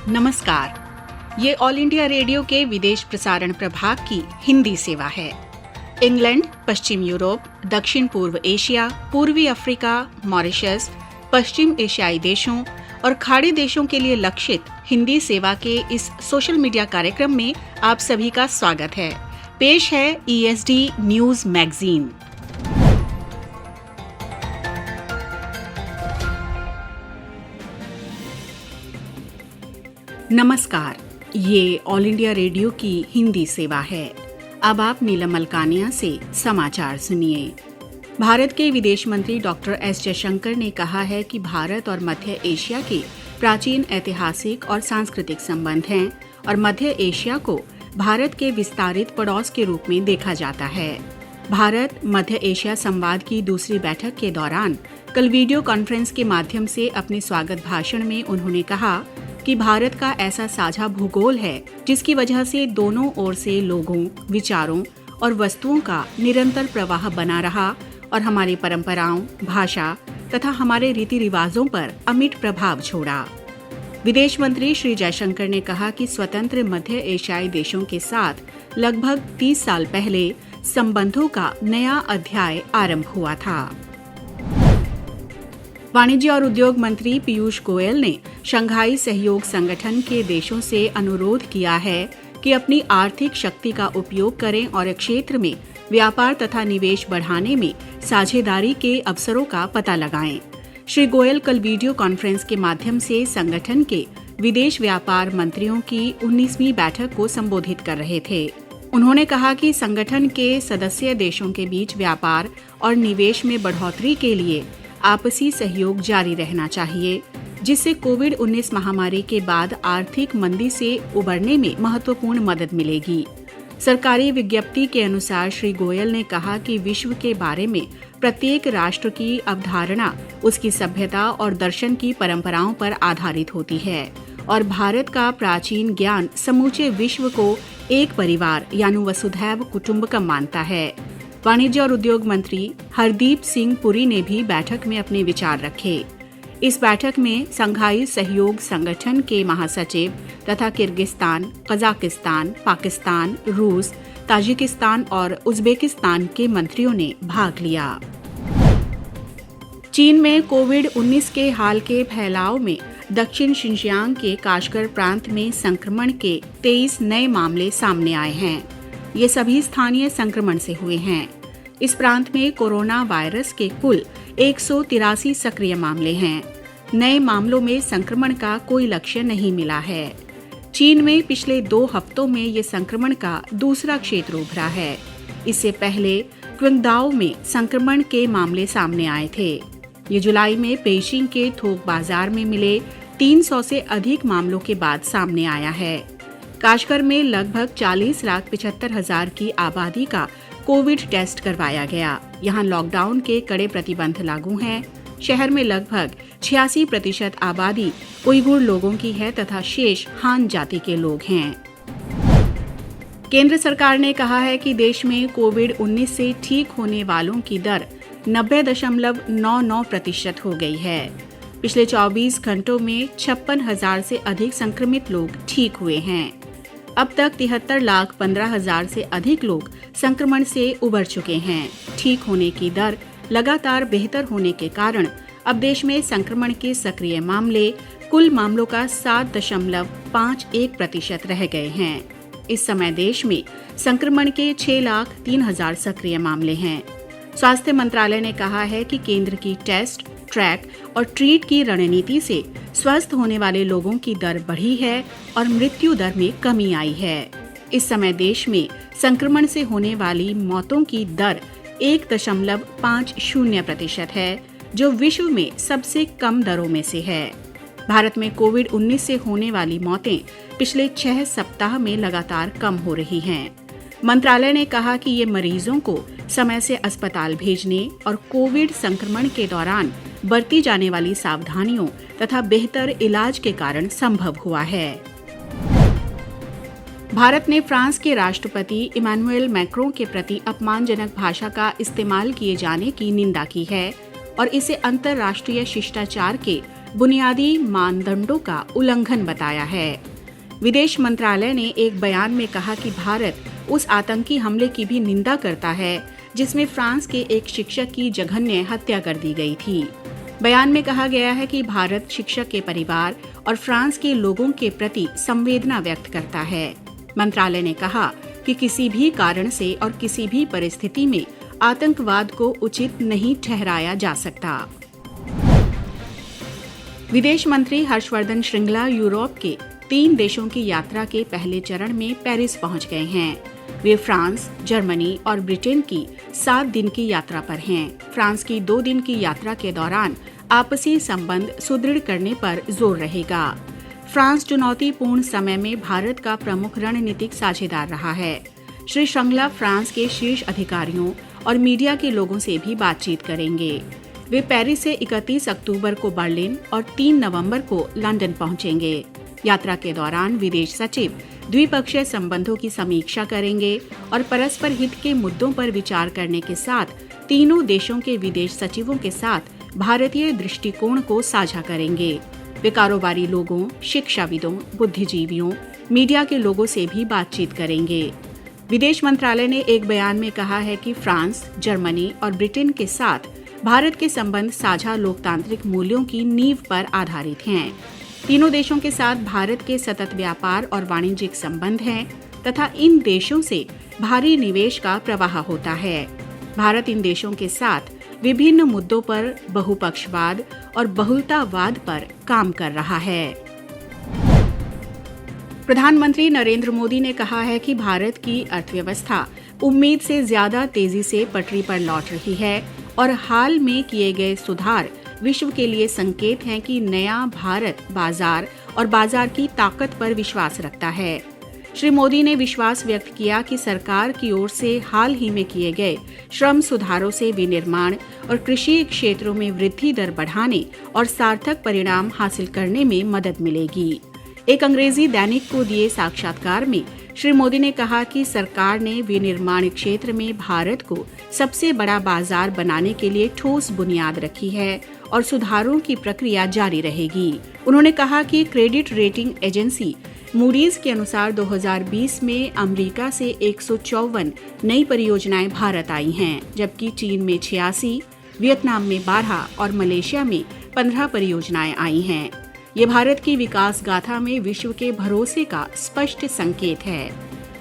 नमस्कार, ये all India radio के विदेश प्रसारण प्रभाग की हिंदी सेवा है। इंग्लैंड, पश्चिम यूरोप, दक्षिण पूर्व एशिया, पूर्वी अफ्रीका, मॉरिशस, पश्चिम एशियाई देशों और खाड़ी देशों के लिए लक्षित हिंदी सेवा के इस सोशल मीडिया कार्यक्रम में आप सभी का स्वागत है। पेश है ESD न्यूज मैगजीन। नमस्कार, ये ऑल इंडिया रेडियो की हिंदी सेवा है। अब आप नीलम मलकानिया से समाचार सुनिए। भारत के विदेश मंत्री डॉक्टर एस जयशंकर ने कहा है कि भारत और मध्य एशिया के प्राचीन ऐतिहासिक और सांस्कृतिक संबंध हैं और मध्य एशिया को भारत के विस्तारित पड़ोस के रूप में देखा जाता है। भारत मध्य एशिया संवाद की दूसरी बैठक के दौरान कल वीडियो कॉन्फ्रेंस के माध्यम से अपने स्वागत भाषण में उन्होंने कहा कि भारत का ऐसा साझा भूगोल है जिसकी वजह से दोनों ओर से लोगों, विचारों और वस्तुओं का निरंतर प्रवाह बना रहा और हमारी परंपराओं, भाषा तथा हमारे रीति रिवाजों पर अमिट प्रभाव छोड़ा। विदेश मंत्री श्री जयशंकर ने कहा कि स्वतंत्र मध्य एशियाई देशों के साथ लगभग 30 साल पहले संबंधों का नया अध्याय आरंभ हुआ था। वाणिज्य और उद्योग मंत्री पीयूष गोयल ने शंघाई सहयोग संगठन के देशों से अनुरोध किया है कि अपनी आर्थिक शक्ति का उपयोग करें और क्षेत्र में व्यापार तथा निवेश बढ़ाने में साझेदारी के अवसरों का पता लगाएं। श्री गोयल कल वीडियो कॉन्फ्रेंस के माध्यम से संगठन के विदेश व्यापार मंत्रियों की 19वीं बैठक को संबोधित कर रहे थे। उन्होंने कहा कि संगठन के सदस्य देशों के बीच व्यापार और निवेश में बढ़ोतरी के लिए आपसी सहयोग जारी रहना चाहिए, जिससे कोविड-19 महामारी के बाद आर्थिक मंदी से उबरने में महत्वपूर्ण मदद मिलेगी। सरकारी विज्ञप्ति के अनुसार श्री गोयल ने कहा कि विश्व के बारे में प्रत्येक राष्ट्र की अवधारणा उसकी सभ्यता और दर्शन की परंपराओं पर आधारित होती है और भारत का प्राचीन ज्ञान समूचे विश्व को एक परिवार यानी वसुधैव कुटुंबकम मानता है। वाणिज्य और उद्योग मंत्री हरदीप सिंह पुरी ने भी बैठक में अपने विचार रखे। इस बैठक में शंघाई सहयोग संगठन के महासचिव तथा किर्गिस्तान, कजाकिस्तान, पाकिस्तान, रूस, ताजिकिस्तान और उज्बेकिस्तान के मंत्रियों ने भाग लिया। चीन में कोविड-19 के हाल के फैलाव में दक्षिण शिनजियांग के काशगर प्रांत में संक्रमण के 23 नए मामले सामने आए हैं। ये सभी स्थानीय संक्रमण से हुए हैं। इस प्रांत में कोरोना वायरस के कुल 183 सक्रिय मामले हैं। नए मामलों में संक्रमण का कोई लक्ष्य नहीं मिला है। चीन में पिछले 2 हफ्तों में ये संक्रमण का दूसरा क्षेत्र उभरा है। इससे पहले क्विंगदाओ में संक्रमण के मामले सामने आए थे। ये जुलाई में पेइचिंग के थोक बाजार में मिले 300 से अधिक मामलों के बाद सामने आया है। काशगर में लगभग 40,75,000 की आबादी का कोविड टेस्ट करवाया गया। यहाँ लॉकडाउन के कड़े प्रतिबंध लागू हैं। शहर में लगभग 86% आबादी उइगुर लोगों की है तथा शेष हान जाति के लोग हैं। केंद्र सरकार ने कहा है कि देश में कोविड-19 से ठीक होने वालों की दर 90.99% हो गई है। पिछले 24 घंटों में 56,000 से अधिक संक्रमित लोग ठीक हुए हैं। अब तक 73,15,000 से अधिक लोग संक्रमण से उबर चुके हैं। ठीक होने की दर लगातार बेहतर होने के कारण अब देश में संक्रमण के सक्रिय मामले कुल मामलों का 7.51% रह गए हैं। इस समय देश में संक्रमण के 6,03,000 सक्रिय मामले हैं। स्वास्थ्य मंत्रालय ने कहा है कि केंद्र की टेस्ट, ट्रैक और ट्रीट की रणनीति से स्वस्थ होने वाले लोगों की दर बढ़ी है और मृत्यु दर में कमी आई है। इस समय देश में संक्रमण से होने वाली मौतों की दर 1.50% है, जो विश्व में सबसे कम दरों में से है। भारत में कोविड-19 से होने वाली मौतें पिछले 6 सप्ताह में लगातार कम हो रही हैं। मंत्रालय ने कहा कि ये मरीजों को समय से अस्पताल भेजने और कोविड संक्रमण के दौरान बरती जाने वाली सावधानियों तथा बेहतर इलाज के कारण संभव हुआ है। भारत ने फ्रांस के राष्ट्रपति इमैनुएल मैक्रों के प्रति अपमानजनक भाषा का इस्तेमाल किए जाने की निंदा की है और इसे अंतर्राष्ट्रीय शिष्टाचार के बुनियादी मानदंडों का उल्लंघन बताया है। विदेश मंत्रालय ने एक बयान में कहा कि भारत उस आतंकी हमले की भी निंदा करता है जिसमें फ्रांस के एक शिक्षक की जघन्य हत्या कर दी गई थी। बयान में कहा गया है कि भारत शिक्षक के परिवार और फ्रांस के लोगों के प्रति संवेदना व्यक्त करता है। मंत्रालय ने कहा कि किसी भी कारण से और किसी भी परिस्थिति में आतंकवाद को उचित नहीं ठहराया जा सकता। विदेश मंत्री हर्षवर्धन श्रृंगला यूरोप के 3 देशों की यात्रा के पहले चरण में पेरिस पहुंच गए हैं। वे फ्रांस, जर्मनी और ब्रिटेन की 7 दिन की यात्रा पर हैं। फ्रांस की 2 दिन की यात्रा के दौरान आपसी संबंध सुदृढ़ करने पर जोर रहेगा। फ्रांस चुनौतीपूर्ण समय में भारत का प्रमुख रणनीतिक साझेदार रहा है। श्री श्रृंगला फ्रांस के शीर्ष अधिकारियों और मीडिया के लोगों से भी बातचीत करेंगे। वे पेरिस से 31 अक्टूबर को बर्लिन और 3 नवंबर को लंदन पहुंचेंगे। यात्रा के दौरान विदेश सचिव द्विपक्षीय संबंधों की समीक्षा करेंगे और परस्पर हित के मुद्दों पर विचार करने के साथ तीनों देशों के विदेश सचिवों के साथ भारतीय दृष्टिकोण को साझा करेंगे। वे कारोबारी लोगों, शिक्षाविदों, बुद्धिजीवियों, मीडिया के लोगों से भी बातचीत करेंगे। विदेश मंत्रालय ने एक बयान में कहा है कि फ्रांस, जर्मनी और ब्रिटेन के साथ भारत के संबंध साझा लोकतांत्रिक मूल्यों की नींव पर आधारित हैं। तीनों देशों के साथ भारत के सतत व्यापार और वाणिज्यिक संबंध हैं तथा इन देशों से भारी निवेश का प्रवाह होता है। भारत इन देशों के साथ विभिन्न मुद्दों पर बहुपक्षवाद और बहुलतावाद पर काम कर रहा है। प्रधानमंत्री नरेंद्र मोदी ने कहा है कि भारत की अर्थव्यवस्था उम्मीद से ज्यादा तेजी से पटरी पर लौट रही है और हाल में किए गए सुधार विश्व के लिए संकेत हैं कि नया भारत बाजार और बाजार की ताकत पर विश्वास रखता है। श्री मोदी ने विश्वास व्यक्त किया कि सरकार की ओर से हाल ही में किए गए श्रम सुधारों से विनिर्माण और कृषि क्षेत्रों में वृद्धि दर बढ़ाने और सार्थक परिणाम हासिल करने में मदद मिलेगी। एक अंग्रेजी दैनिक को दिए साक्षात्कार में श्री मोदी ने कहा कि सरकार ने विनिर्माण क्षेत्र में भारत को सबसे बड़ा बाजार बनाने के लिए ठोस बुनियाद रखी है और सुधारों की प्रक्रिया जारी रहेगी। उन्होंने कहा कि क्रेडिट रेटिंग एजेंसी मूडीज के अनुसार 2020 में अमेरिका से 154 नई परियोजनाएं भारत आई हैं, जबकि चीन में 86, वियतनाम में 12 और मलेशिया में 15 परियोजनाएं आई हैं। ये भारत की विकास गाथा में विश्व के भरोसे का स्पष्ट संकेत है।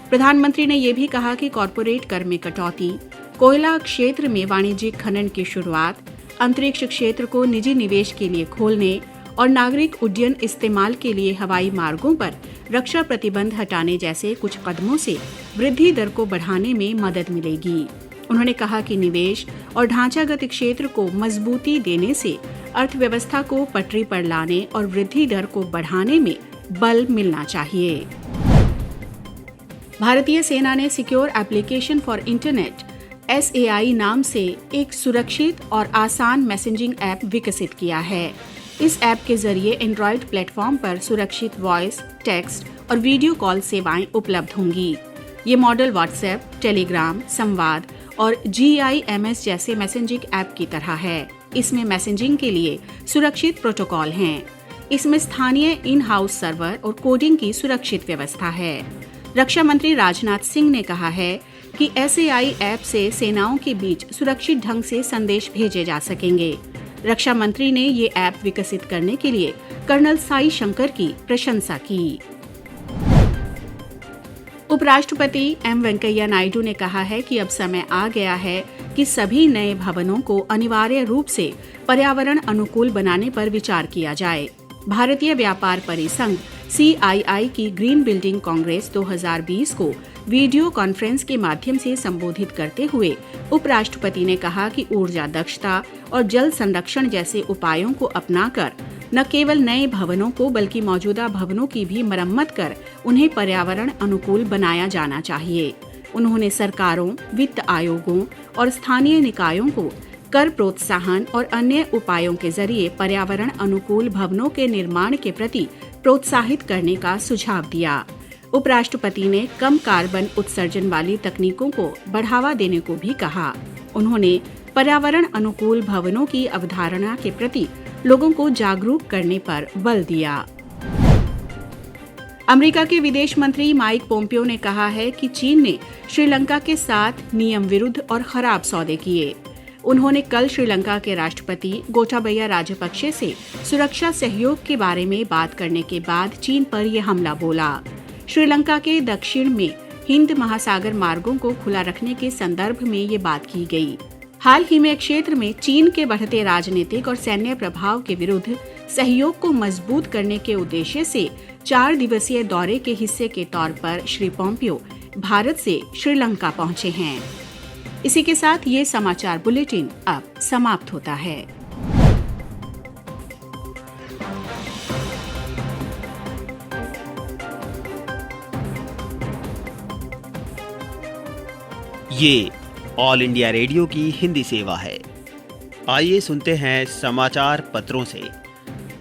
प्रधानमंत्री ने ये भी कहा कि कॉरपोरेट कर में कटौती, कोयला क्षेत्र में वाणिज्यिक खनन की शुरुआत, अंतरिक्ष क्षेत्र को निजी निवेश के लिए खोलने और नागरिक उड्डयन इस्तेमाल के लिए हवाई मार्गों पर रक्षा प्रतिबंध हटाने जैसे कुछ कदमों से वृद्धि दर को बढ़ाने में मदद मिलेगी। उन्होंने कहा कि निवेश और ढांचागत क्षेत्र को मजबूती देने से अर्थव्यवस्था को पटरी पर लाने और वृद्धि दर को बढ़ाने में बल मिलना चाहिए। भारतीय सेना ने secure application for internet SAI नाम से एक सुरक्षित और आसान मैसेजिंग ऐप विकसित किया है। इस ऐप के जरिए एंड्रॉयड प्लेटफॉर्म पर सुरक्षित वॉइस, टेक्स्ट और वीडियो कॉल सेवाएं उपलब्ध होंगी। ये मॉडल व्हाट्सएप, टेलीग्राम, संवाद और GIMS जैसे मैसेजिंग ऐप की तरह है। इसमें मैसेजिंग के लिए सुरक्षित प्रोटोकॉल हैं। इसमें स्थानीय इन हाउस सर्वर और कोडिंग की सुरक्षित व्यवस्था है। रक्षा मंत्री राजनाथ सिंह ने कहा है कि SAI ऐप से सेनाओं के बीच सुरक्षित ढंग से संदेश भेजे जा सकेंगे। रक्षा मंत्री ने ये ऐप विकसित करने के लिए कर्नल साई शंकर की प्रशंसा की। उपराष्ट्रपति M वेंकैया नायडू ने कहा है कि अब समय आ गया है कि सभी नए भवनों को अनिवार्य रूप से पर्यावरण अनुकूल बनाने पर विचार किया जाए। भारतीय व्यापार परिसंघ CII की ग्रीन बिल्डिंग कांग्रेस 2020 को वीडियो कॉन्फ्रेंस के माध्यम से संबोधित करते हुए उपराष्ट्रपति ने कहा कि ऊर्जा दक्षता और जल संरक्षण जैसे उपायों को अपनाकर न केवल नए भवनों को बल्कि मौजूदा भवनों की भी मरम्मत कर उन्हें पर्यावरण अनुकूल बनाया जाना चाहिए। उन्होंने सरकारों, वित्त आयोगों और स्थानीय निकायों को कर प्रोत्साहन और अन्य उपायों के जरिए पर्यावरण अनुकूल भवनों के निर्माण के प्रति प्रोत्साहित करने का सुझाव दिया। उपराष्ट्रपति ने कम कार्बन उत्सर्जन वाली तकनीकों को बढ़ावा देने को भी कहा। उन्होंने पर्यावरण अनुकूल भवनों की अवधारणा के प्रति लोगों को जागरूक करने पर बल दिया। अमेरिका के विदेश मंत्री माइक पोम्पियो ने कहा है कि चीन ने श्रीलंका के साथ नियम विरुद्ध और खराब सौदे किए। उन्होंने कल श्रीलंका के राष्ट्रपति गोटाबया राजपक्षे से सुरक्षा सहयोग के बारे में बात करने के बाद चीन पर यह हमला बोला। श्रीलंका के दक्षिण में हिंद महासागर मार्गों को खुला रखने के संदर्भ में ये बात की गई। हाल ही में क्षेत्र में चीन के बढ़ते राजनीतिक और सैन्य प्रभाव के विरुद्ध सहयोग को मजबूत करने के उद्देश्य से 4 दिवसीय दौरे के हिस्से के तौर पर श्री पोम्पियो भारत से श्रीलंका पहुंचे हैं। इसी के साथ ये समाचार बुलेटिन अब समाप्त होता है। ये ऑल इंडिया रेडियो की हिंदी सेवा है। आइए सुनते हैं समाचार पत्रों से।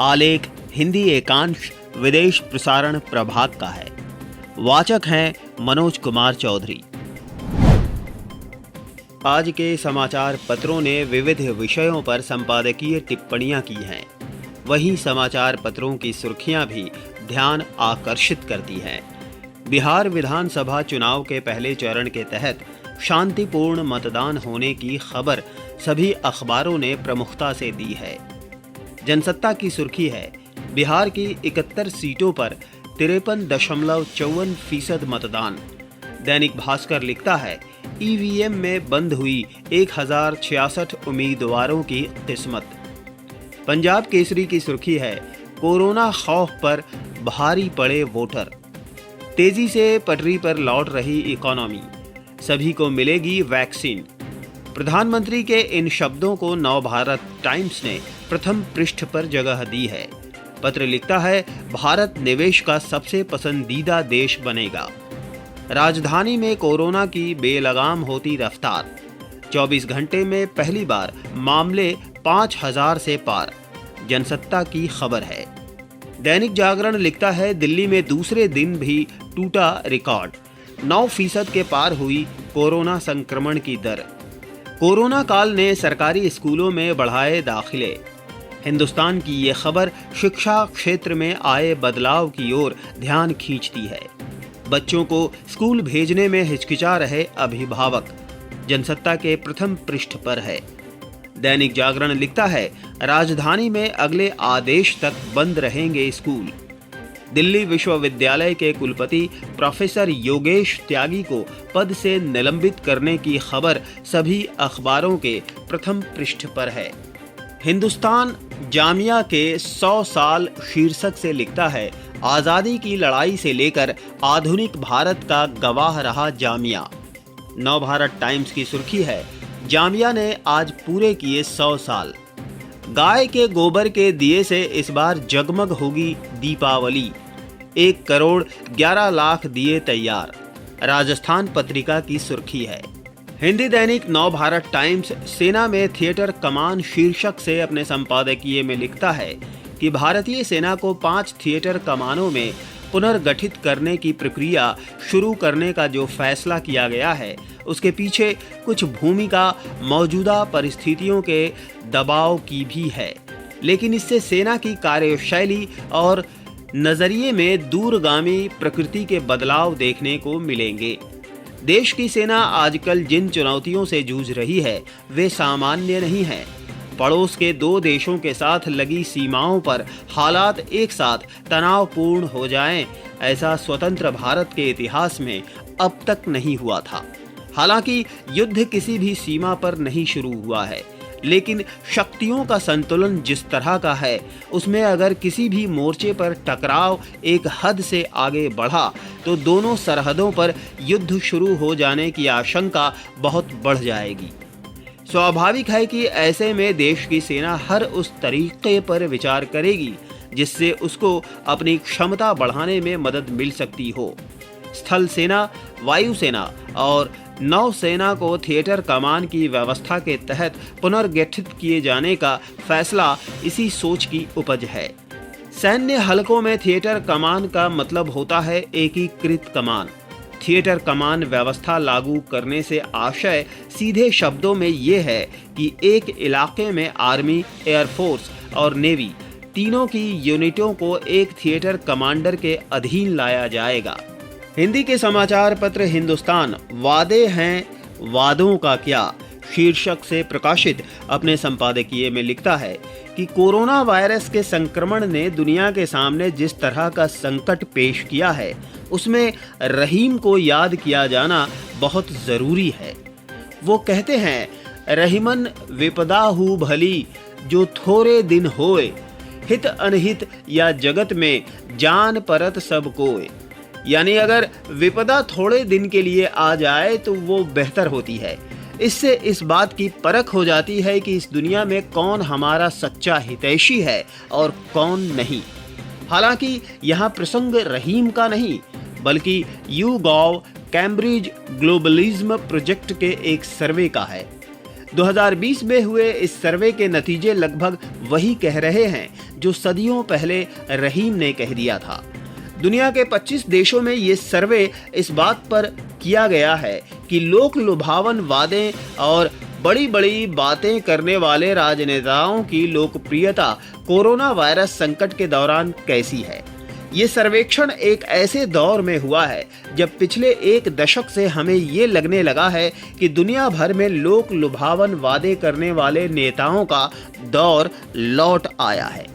आलेख हिंदी एकांश विदेश प्रसारण प्रभाग का है। वाचक हैं मनोज कुमार चौधरी। आज के समाचार पत्रों ने विविध विषयों पर संपादकीय टिप्पणियां की हैं। वहीं समाचार पत्रों की सुर्खियां भी ध्यान आकर्षित करती हैं। बिहार विधानसभा चुनाव के पहले चरण के तहत शांतिपूर्ण मतदान होने की खबर सभी अखबारों ने प्रमुखता से दी है। जनसत्ता की सुर्खी है, बिहार की 71 सीटों पर 53.54% मतदान। दैनिक भास्कर लिखता है, ईवीएम में बंद हुई 1066 उम्मीदवारों की किस्मत। पंजाब केसरी की सुर्खी है, कोरोना खौफ पर भारी पड़े वोटर। तेजी से पटरी पर लौट रही इकोनॉमी, सभी को मिलेगी वैक्सीन। प्रधानमंत्री के इन शब्दों को नवभारत टाइम्स ने प्रथम पृष्ठ पर जगह दी है। पत्र लिखता है, भारत निवेश का सबसे पसंदीदा देश बनेगा। राजधानी में कोरोना की बेलगाम होती रफ्तार। 24 घंटे में पहली बार मामले 5000 से पार। जनसत्ता की खबर है। दैनिक जागरण लिखता है, दिल्ली में दूसरे दिन भी टूटा रिकॉर्ड। 9% के पार हुई कोरोना संक्रमण की दर। कोरोना काल ने सरकारी स्कूलों में बढ़ाए दाखिले। हिंदुस्तान की ये खबर शिक्षा क्षेत्र में आए बदलाव की ओर ध्यान खींचती है। बच्चों को स्कूल भेजने में हिचकिचा रहे अभिभावक, जनसत्ता के प्रथम पृष्ठ पर है। दैनिक जागरण लिखता है, राजधानी में अगले आदेश तक बंद रहेंगे स्कूल। दिल्ली विश्वविद्यालय के कुलपति प्रोफेसर योगेश त्यागी को पद से निलंबित करने की खबर सभी अखबारों के प्रथम पृष्ठ पर है। हिंदुस्तान जामिया के 100 साल शीर्षक से लिखता है, आज़ादी की लड़ाई से लेकर आधुनिक भारत का गवाह रहा जामिया। नवभारत टाइम्स की सुर्खी है, जामिया ने आज पूरे किए 100 साल। गाय के गोबर के दिए से इस बार जगमग होगी दीपावली। 1 करोड़ 11 लाख दिए तैयार। राजस्थान पत्रिका की सुर्खी है। हिंदी दैनिक नवभारत टाइम्स सेना में थिएटर कमान शीर्षक से अपने संपादकीय में लिखता है कि भारतीय सेना को 5 थिएटर कमानों में पुनर्गठित करने की प्रक्रिया शुरू करने का जो फैसला किया गया है, उसके पीछे कुछ भूमिका मौजूदा परिस्थितियों के दबाव की भी है, लेकिन इससे सेना की कार्यशैली और नजरिए में दूरगामी प्रकृति के बदलाव देखने को मिलेंगे। देश की सेना आजकल जिन चुनौतियों से जूझ रही है, वे सामान्य नहीं है। पड़ोस के 2 देशों के साथ लगी सीमाओं पर हालात एक साथ तनावपूर्ण हो जाएं, ऐसा स्वतंत्र भारत के इतिहास में अब तक नहीं हुआ था। हालांकि युद्ध किसी भी सीमा पर नहीं शुरू हुआ है, लेकिन शक्तियों का संतुलन जिस तरह का है, उसमें अगर किसी भी मोर्चे पर टकराव एक हद से आगे बढ़ा तो दोनों सरहदों पर युद्ध शुरू हो जाने की आशंका बहुत बढ़ जाएगी। स्वाभाविक है कि ऐसे में देश की सेना हर उस तरीके पर विचार करेगी जिससे उसको अपनी क्षमता बढ़ाने में मदद मिल सकती हो। स्थल सेना, वायुसेना और नौसेना को थिएटर कमान की व्यवस्था के तहत पुनर्गठित किए जाने का फैसला इसी सोच की उपज है। सैन्य हलकों में थिएटर कमान का मतलब होता है एकीकृत कमान। थिएटर कमान व्यवस्था लागू करने से आशय सीधे शब्दों में ये है कि एक इलाके में आर्मी, एयरफोर्स और नेवी तीनों की यूनिटों को एक थिएटर कमांडर के अधीन लाया जाएगा। हिंदी के समाचार पत्र हिंदुस्तान वादे हैं वादों का क्या शीर्षक से प्रकाशित अपने संपादकीय में लिखता है कि कोरोना वायरस के संक्रमण ने दुनिया के सामने जिस तरह का संकट पेश किया है, उसमें रहीम को याद किया जाना बहुत जरूरी है। वो कहते हैं, रहीमन विपदा हु भली जो थोड़े दिन होए, हित अनहित या जगत में जान परत सब कोय। यानी अगर विपदा थोड़े दिन के लिए आ जाए तो वो बेहतर होती है। इससे इस बात की परख हो जाती है कि इस दुनिया में कौन हमारा सच्चा हितैषी है और कौन नहीं। हालांकि यहाँ प्रसंग रहीम का नहीं, बल्कि YouGov कैम्ब्रिज ग्लोबलिज्म प्रोजेक्ट के एक सर्वे का है। 2020 में हुए इस सर्वे के नतीजे लगभग वही कह रहे हैं जो सदियों पहले रहीम ने कह दिया था। दुनिया के 25 देशों में ये सर्वे इस बात पर किया गया है कि लोक लुभावन वादे और बड़ी बड़ी बातें करने वाले राजनेताओं की लोकप्रियता कोरोना वायरस संकट के दौरान कैसी है। ये सर्वेक्षण एक ऐसे दौर में हुआ है जब पिछले एक दशक से हमें ये लगने लगा है कि दुनिया भर में लोक लुभावन वादे करने वाले नेताओं का दौर लौट आया है।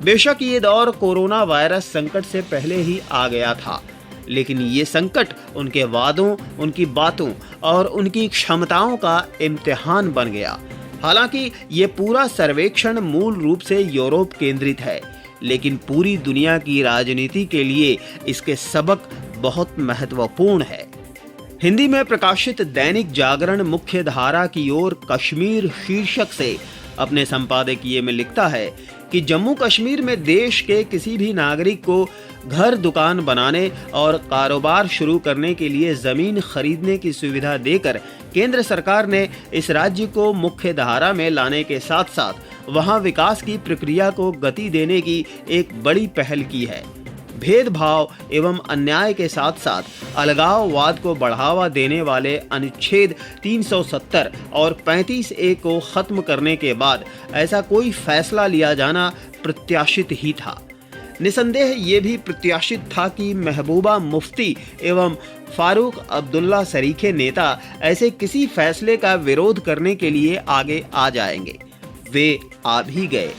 बेशक ये दौर कोरोना वायरस संकट से पहले ही आ गया था, लेकिन ये संकट उनके वादों, उनकी बातों और उनकी क्षमताओं का इम्तिहान बन गया। हालांकि ये पूरा सर्वेक्षण मूल रूप से यूरोप केंद्रित है, लेकिन पूरी दुनिया की राजनीति के लिए इसके सबक बहुत महत्वपूर्ण है। हिंदी में प्रकाशित दैनिक जागरण मुख्य धारा की ओर कश्मीर शीर्षक से अपने संपादकीय में लिखता है कि जम्मू कश्मीर में देश के किसी भी नागरिक को घर दुकान बनाने और कारोबार शुरू करने के लिए जमीन खरीदने की सुविधा देकर केंद्र सरकार ने इस राज्य को मुख्य धारा में लाने के साथ साथ वहां विकास की प्रक्रिया को गति देने की एक बड़ी पहल की है। भेदभाव एवं अन्याय के साथ साथ अलगाववाद को बढ़ावा देने वाले अनुच्छेद 370 और 35A को खत्म करने के बाद ऐसा कोई फैसला लिया जाना प्रत्याशित ही था। निसंदेह ये भी प्रत्याशित था कि महबूबा मुफ्ती एवं फारूक अब्दुल्ला सरीखे नेता ऐसे किसी फैसले का विरोध करने के लिए आगे आ जाएंगे। वे आ भी गए,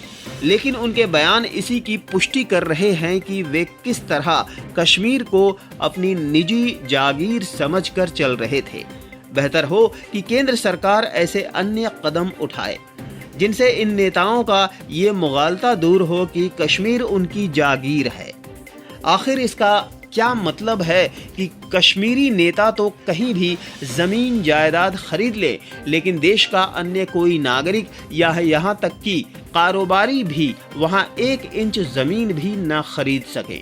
लेकिन उनके बयान इसी की पुष्टि कर रहे हैं कि वे किस तरह कश्मीर को अपनी निजी जागीर समझकर चल रहे थे। बेहतर हो कि केंद्र सरकार ऐसे अन्य कदम उठाए जिनसे इन नेताओं का ये मुगालता दूर हो कि कश्मीर उनकी जागीर है। आखिर इसका क्या मतलब है कि कश्मीरी नेता तो कहीं भी जमीन जायदाद खरीद ले, लेकिन देश का अन्य कोई नागरिक या यहाँ तक कि कारोबारी भी वहाँ 1 इंच जमीन भी न खरीद सके।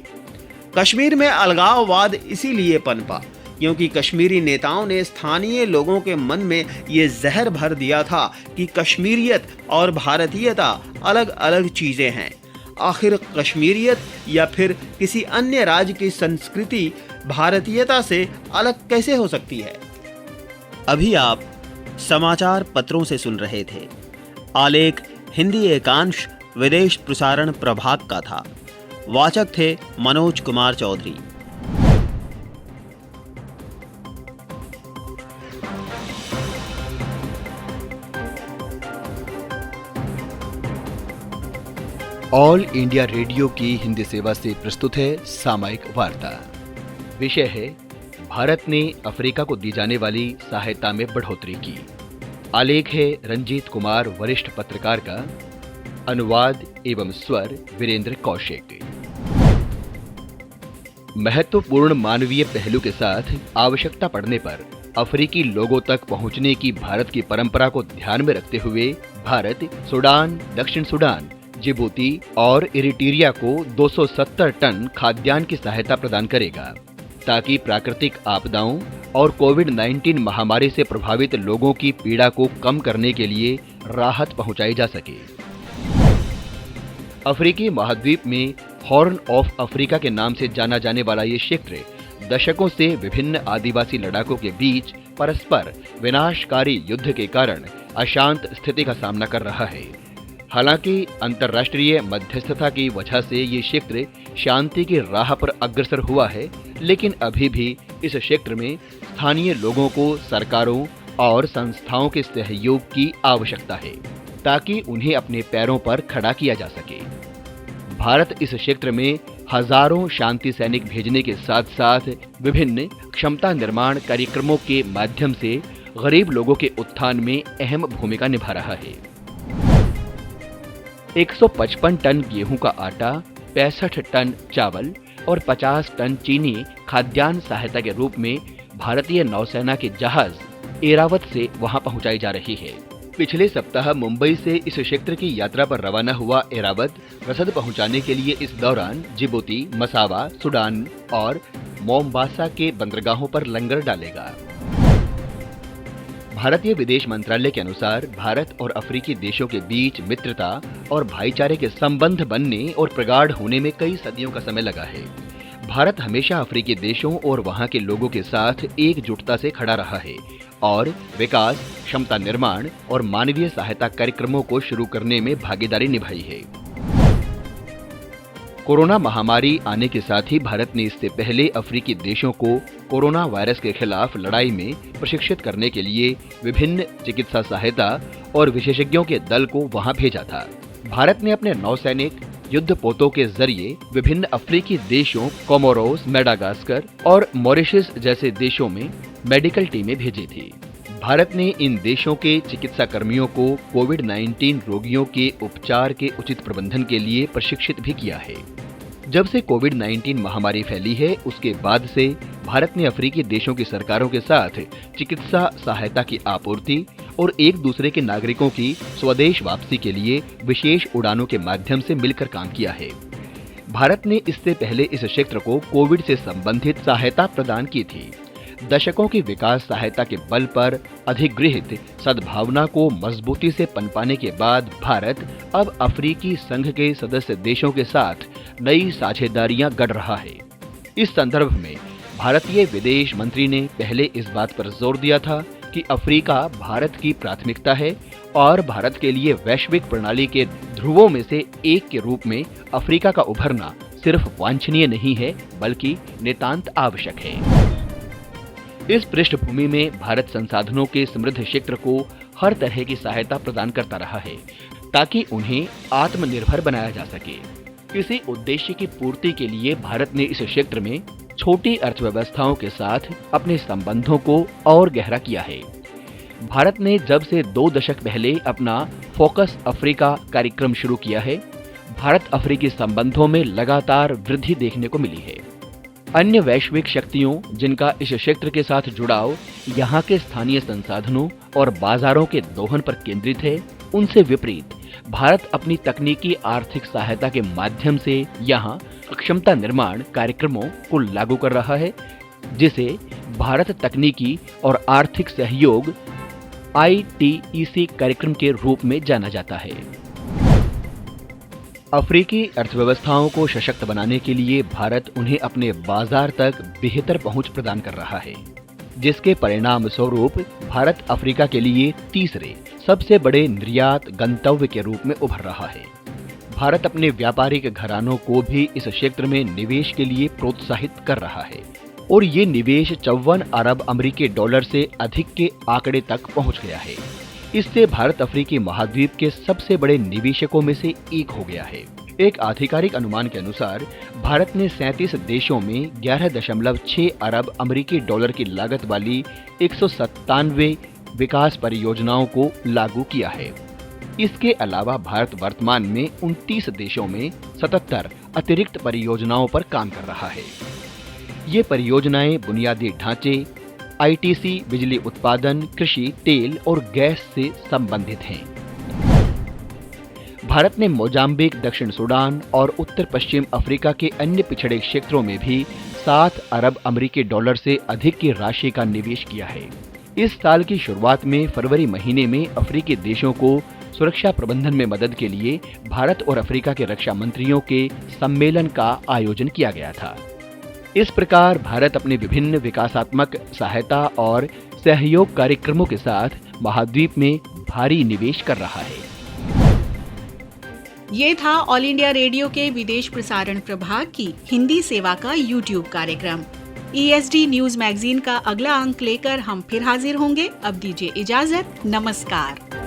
कश्मीर में अलगाववाद इसीलिए पनपा क्योंकि कश्मीरी नेताओं ने स्थानीय लोगों के मन में ये जहर भर दिया था कि कश्मीरियत और भारतीयता अलग अलग चीजें हैं। आखिर कश्मीरियत या फिर किसी अन्य राज्य की संस्कृति भारतीयता से अलग कैसे हो सकती है। अभी आप समाचार पत्रों से सुन रहे थे। आलेख हिंदी एकांश विदेश प्रसारण प्रभाग का था। वाचक थे Manoj Kumar Chaudhary. All India Radio की हिंदी सेवा से प्रस्तुत है सामयिक वार्ता। विषय है भारत ने अफ्रीका को दी जाने वाली सहायता में बढ़ोतरी की। आलेख है रंजीत कुमार वरिष्ठ पत्रकार का। अनुवाद एवं स्वर वीरेंद्र कौशिक। महत्वपूर्ण मानवीय पहलू के साथ आवश्यकता पड़ने पर अफ्रीकी लोगों तक पहुंचने की भारत की परंपरा को ध्यान में रखते हुए भारत सूडान, दक्षिण सूडान, जिबूती और इरिट्रिया को 270 टन खाद्यान्न की सहायता प्रदान करेगा ताकि प्राकृतिक आपदाओं और कोविड-19 महामारी से प्रभावित लोगों की पीड़ा को कम करने के लिए राहत पहुंचाई जा सके। अफ्रीकी महाद्वीप में हॉर्न ऑफ अफ्रीका के नाम से जाना जाने वाला ये क्षेत्र दशकों से विभिन्न आदिवासी लड़ाकों के बीच परस्पर विनाशकारी युद्ध के कारण अशांत स्थिति का सामना कर रहा है। हालांकि अंतर्राष्ट्रीय मध्यस्थता की वजह से ये क्षेत्र शांति की राह पर अग्रसर हुआ है, लेकिन अभी भी इस क्षेत्र में स्थानीय लोगों को सरकारों और संस्थाओं के सहयोग की आवश्यकता है ताकि उन्हें अपने पैरों पर खड़ा किया जा सके। भारत इस क्षेत्र में हजारों शांति सैनिक भेजने के साथ साथ विभिन्न क्षमता निर्माण कार्यक्रमों के माध्यम से गरीब लोगों के उत्थान में अहम भूमिका निभा रहा है। 155 टन गेहूं का आटा, 65 टन चावल और 50 टन चीनी खाद्यान्न सहायता के रूप में भारतीय नौसेना के जहाज एरावत से वहां पहुंचाई जा रही है। पिछले सप्ताह मुंबई से इस क्षेत्र की यात्रा पर रवाना हुआ एरावत रसद पहुंचाने के लिए इस दौरान जिबूती, मसावा, सूडान और मोम्बासा के बंदरगाहों पर लंगर डालेगा। भारतीय विदेश मंत्रालय के अनुसार भारत और अफ्रीकी देशों के बीच मित्रता और भाईचारे के संबंध बनने और प्रगाढ़ होने में कई सदियों का समय लगा है। भारत हमेशा अफ्रीकी देशों और वहां के लोगों के साथ एकजुटता से खड़ा रहा है और विकास, क्षमता निर्माण और मानवीय सहायता कार्यक्रमों को शुरू करने में भागीदारी निभाई है। कोरोना महामारी आने के साथ ही भारत ने इससे पहले अफ्रीकी देशों को कोरोना वायरस के खिलाफ लड़ाई में प्रशिक्षित करने के लिए विभिन्न चिकित्सा सहायता और विशेषज्ञों के दल को वहां भेजा था। भारत ने अपने नौसैनिक युद्धपोतों के जरिए विभिन्न अफ्रीकी देशों कोमोरोस, मेडागास्कर और मॉरिशस जैसे देशों में मेडिकल टीमें भेजी थी। भारत ने इन देशों के चिकित्सा कर्मियों को कोविड-19 रोगियों के उपचार के उचित प्रबंधन के लिए प्रशिक्षित भी किया है। जब से कोविड-19 महामारी फैली है, उसके बाद से भारत ने अफ्रीकी देशों की सरकारों के साथ चिकित्सा सहायता की आपूर्ति और एक दूसरे के नागरिकों की स्वदेश वापसी के लिए विशेष उड़ानों के माध्यम से मिलकर काम किया है। भारत ने इससे पहले इस क्षेत्र को कोविड से संबंधित सहायता प्रदान की थी। दशकों की विकास सहायता के बल पर अधिगृहित सद्भावना को मजबूती से पनपाने के बाद भारत अब अफ्रीकी संघ के सदस्य देशों के साथ नई साझेदारियां गढ़ रहा है। इस संदर्भ में भारतीय विदेश मंत्री ने पहले इस बात पर जोर दिया था कि अफ्रीका भारत की प्राथमिकता है और भारत के लिए वैश्विक प्रणाली के ध्रुवों में से एक के रूप में अफ्रीका का उभरना सिर्फ वांछनीय नहीं है बल्कि नितांत आवश्यक है। इस पृष्ठभूमि में भारत संसाधनों के समृद्ध क्षेत्र को हर तरह की सहायता प्रदान करता रहा है ताकि उन्हें आत्मनिर्भर बनाया जा सके। इसी उद्देश्य की पूर्ति के लिए भारत ने इस क्षेत्र में छोटी अर्थव्यवस्थाओं के साथ अपने संबंधों को और गहरा किया है। भारत ने जब से 2 दशक पहले अपना फोकस अफ्रीका कार्यक्रम शुरू किया है, भारत अफ्रीकी संबंधों में लगातार वृद्धि देखने को मिली है। अन्य वैश्विक शक्तियों जिनका इस क्षेत्र के साथ जुड़ाव यहाँ के स्थानीय संसाधनों और बाजारों के दोहन पर केंद्रित है, उनसे विपरीत भारत अपनी तकनीकी आर्थिक सहायता के माध्यम से यहाँ क्षमता निर्माण कार्यक्रमों को लागू कर रहा है, जिसे भारत तकनीकी और आर्थिक सहयोग ITEC कार्यक्रम के रूप में जाना जाता है। अफ्रीकी अर्थव्यवस्थाओं को सशक्त बनाने के लिए भारत उन्हें अपने बाजार तक बेहतर पहुंच प्रदान कर रहा है, जिसके परिणाम स्वरूप भारत अफ्रीका के लिए तीसरे सबसे बड़े निर्यात गंतव्य के रूप में उभर रहा है। भारत अपने व्यापारिक घरानों को भी इस क्षेत्र में निवेश के लिए प्रोत्साहित कर रहा है और ये निवेश 54 अरब अमेरिकी डॉलर से अधिक के आंकड़े तक पहुंच गया है। इससे भारत अफ्रीकी महाद्वीप के सबसे बड़े निवेशकों में से एक हो गया है। एक आधिकारिक अनुमान के अनुसार भारत ने 37 देशों में 11.6 अरब अमेरिकी डॉलर की लागत वाली 197 विकास परियोजनाओं को लागू किया है। इसके अलावा भारत वर्तमान में 29 देशों में 77 अतिरिक्त परियोजनाओं पर काम कर रहा है। ये परियोजनाएं बुनियादी ढांचे, ITC, बिजली उत्पादन, कृषि, तेल और गैस से संबंधित हैं। भारत ने मोजाम्बिक, दक्षिण सूडान और उत्तर पश्चिम अफ्रीका के अन्य पिछड़े क्षेत्रों में भी 7 अरब अमेरिकी डॉलर से अधिक की राशि का निवेश किया है। इस साल की शुरुआत में फरवरी महीने में अफ्रीकी देशों को सुरक्षा प्रबंधन में मदद के लिए भारत और अफ्रीका के रक्षा मंत्रियों के सम्मेलन का आयोजन किया गया था। इस प्रकार भारत अपने विभिन्न विकासात्मक सहायता और सहयोग कार्यक्रमों के साथ महाद्वीप में भारी निवेश कर रहा है। ये था ऑल इंडिया रेडियो के विदेश प्रसारण प्रभाग की हिंदी सेवा का यूट्यूब कार्यक्रम। ESD न्यूज मैगजीन का अगला अंक लेकर हम फिर हाजिर होंगे। अब दीजिए इजाजत, नमस्कार।